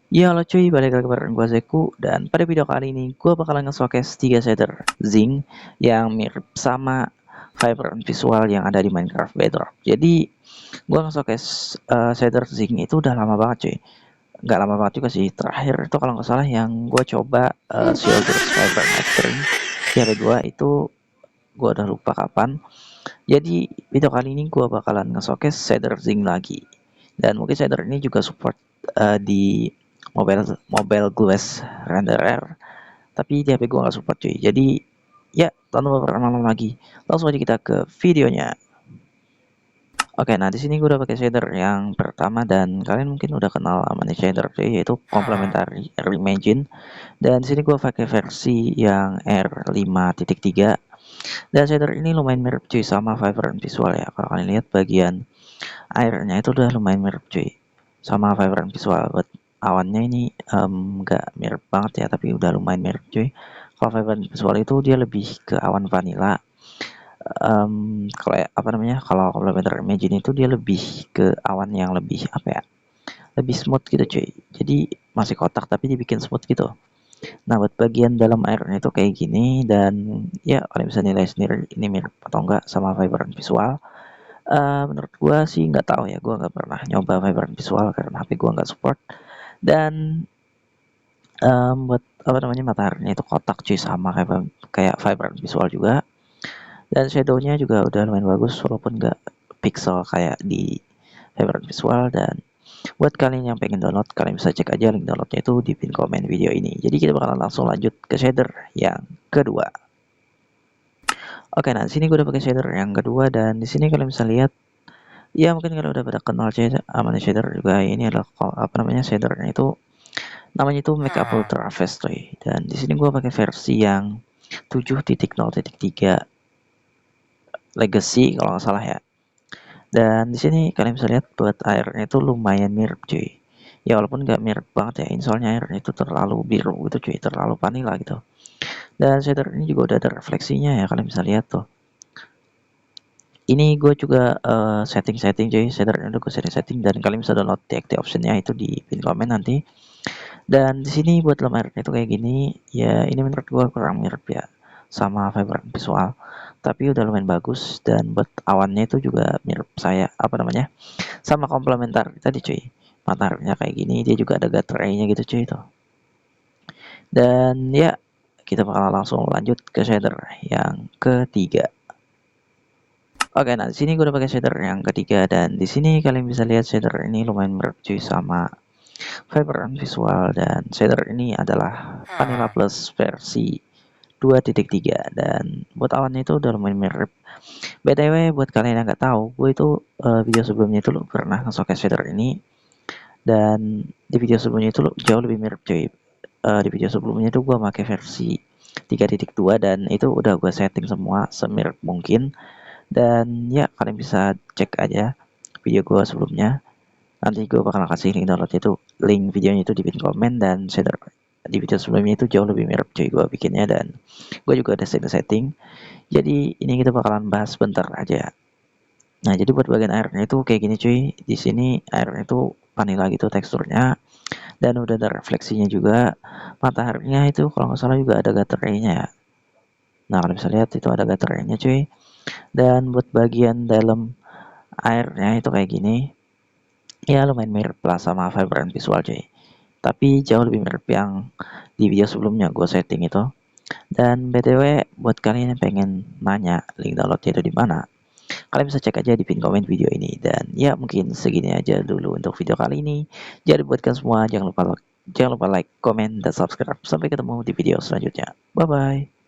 Ya halo cuy, balik lagi bareng gua Zeku. Dan pada video kali ini gua bakalan nge-showcase 3 shader Zing yang mirip sama vibrant visual yang ada di Minecraft Bedrock. Jadi gua nge-showcase shader Zing itu udah lama banget cuy. Nggak lama banget juga sih, terakhir itu kalau nggak salah yang gua coba Shielders Vibrant Extreme di HP gua itu, gua udah lupa kapan. Jadi video kali ini gua bakalan nge-showcase shader Zing lagi. Dan mungkin shader ini juga support di mobile glass renderer, tapi di HP gua nggak support cuy. Jadi ya tanpa berlama-lama lagi, langsung aja kita ke videonya. Oke, nah di sini gue udah pakai shader yang pertama dan kalian mungkin udah kenal sama nih shader cuy, yaitu Complementary Reimagine. Dan di sini gue pakai versi yang R5.3. Dan shader ini lumayan mirip cuy sama Vibrant Visual ya. Kalau kalian lihat bagian airnya itu udah lumayan mirip cuy sama Vibrant Visual. Buat awannya ini nggak mirip banget ya, tapi udah lumayan mirip cuy. Kalau Vibrant Visual itu dia lebih ke awan vanilla. Kalau apa namanya, kalau Complementary Imagine itu dia lebih ke awan yang lebih apa ya, lebih smooth gitu cuy. Jadi masih kotak tapi dibikin smooth gitu. Nah buat bagian dalam airnya itu kayak gini, dan ya kalian bisa nilai sendiri ini mirip atau enggak sama Vibrant Visual. Menurut gua sih nggak tahu ya, gua nggak pernah nyoba Vibrant Visual karena HP gua nggak support. Dan buat apa namanya, mataharinya itu kotak cuy sama kayak Vibrant Visual juga. Dan shadownya juga udah lumayan bagus walaupun nggak pixel kayak di Vibrant Visual. Dan buat kalian yang pengen download, kalian bisa cek aja link downloadnya itu di pin komen video ini. Jadi kita bakalan langsung lanjut ke shader yang kedua. Oke, nah di sini gue udah pakai shader yang kedua, dan di sini kalian bisa lihat ya, mungkin kalau udah pada kenal shader juga, ini adalah apa namanya, shadernya itu namanya itu Makeup Ultra Fast Ray. Dan di sini gue pakai versi yang 7.0.3 Legacy kalau nggak salah ya. Dan di sini kalian bisa lihat buat airnya itu lumayan mirip cuy. Ya walaupun nggak mirip banget ya, ini soalnya airnya itu terlalu biru gitu cuy, terlalu vanilla gitu. Dan shader ini juga udah ada refleksinya ya, kalian bisa lihat tuh. Ini gue juga setting-setting cuy, shadernya udah gue setting-setting, dan kalian bisa download TXT optionnya itu di pin komen nanti. Dan di sini buat lembarannya itu kayak gini, ya ini menurut gue kurang mirip ya sama Vibrant Visual, tapi udah lumayan bagus. Dan buat awannya itu juga mirip saya apa namanya, sama komplementer tadi cuy. Mataharinya kayak gini, dia juga ada gutter-nya gitu cuy itu. Dan ya kita bakal langsung lanjut ke shader yang ketiga. Oke, nah di sini gue udah pakai shader yang ketiga, dan di sini kalian bisa lihat shader ini lumayan mirip cuy sama Vibrant Visual. Dan shader ini adalah Vanilla Plus versi 2.3, dan buat awannya itu udah lumayan mirip. BTW buat kalian yang nggak tahu, gue itu video sebelumnya itu lo pernah nge-showcase shader ini, dan di video sebelumnya itu lo jauh lebih mirip cuy. Di video sebelumnya itu gue pakai versi 3.2, dan itu udah gue setting semua semirip mungkin. Dan ya kalian bisa cek aja video gue sebelumnya. Nanti gue bakal kasih link download itu, link videonya itu di pin komen. Dan shader di video sebelumnya itu jauh lebih mirip cuy gue bikinnya, dan gue juga ada setting. Jadi ini kita bakalan bahas bentar aja. Nah jadi buat bagian airnya itu kayak gini cuy. Di sini airnya itu vanilla gitu teksturnya, dan udah ada refleksinya juga. Mataharinya itu kalau nggak salah juga ada gutternya ya. Nah kalian bisa lihat itu ada gutternya cuy. Dan buat bagian dalam airnya itu kayak gini, ya lumayan mirip lah sama Vibrant Visual cuy, tapi jauh lebih mirip yang di video sebelumnya gue setting itu. Dan BTW buat kalian yang pengen nanya link downloadnya itu di mana, kalian bisa cek aja di pin komen video ini. Dan ya mungkin segini aja dulu untuk video kali ini. Jadi buat kalian semua, jangan lupa like, comment, dan subscribe. Sampai ketemu di video selanjutnya. Bye bye.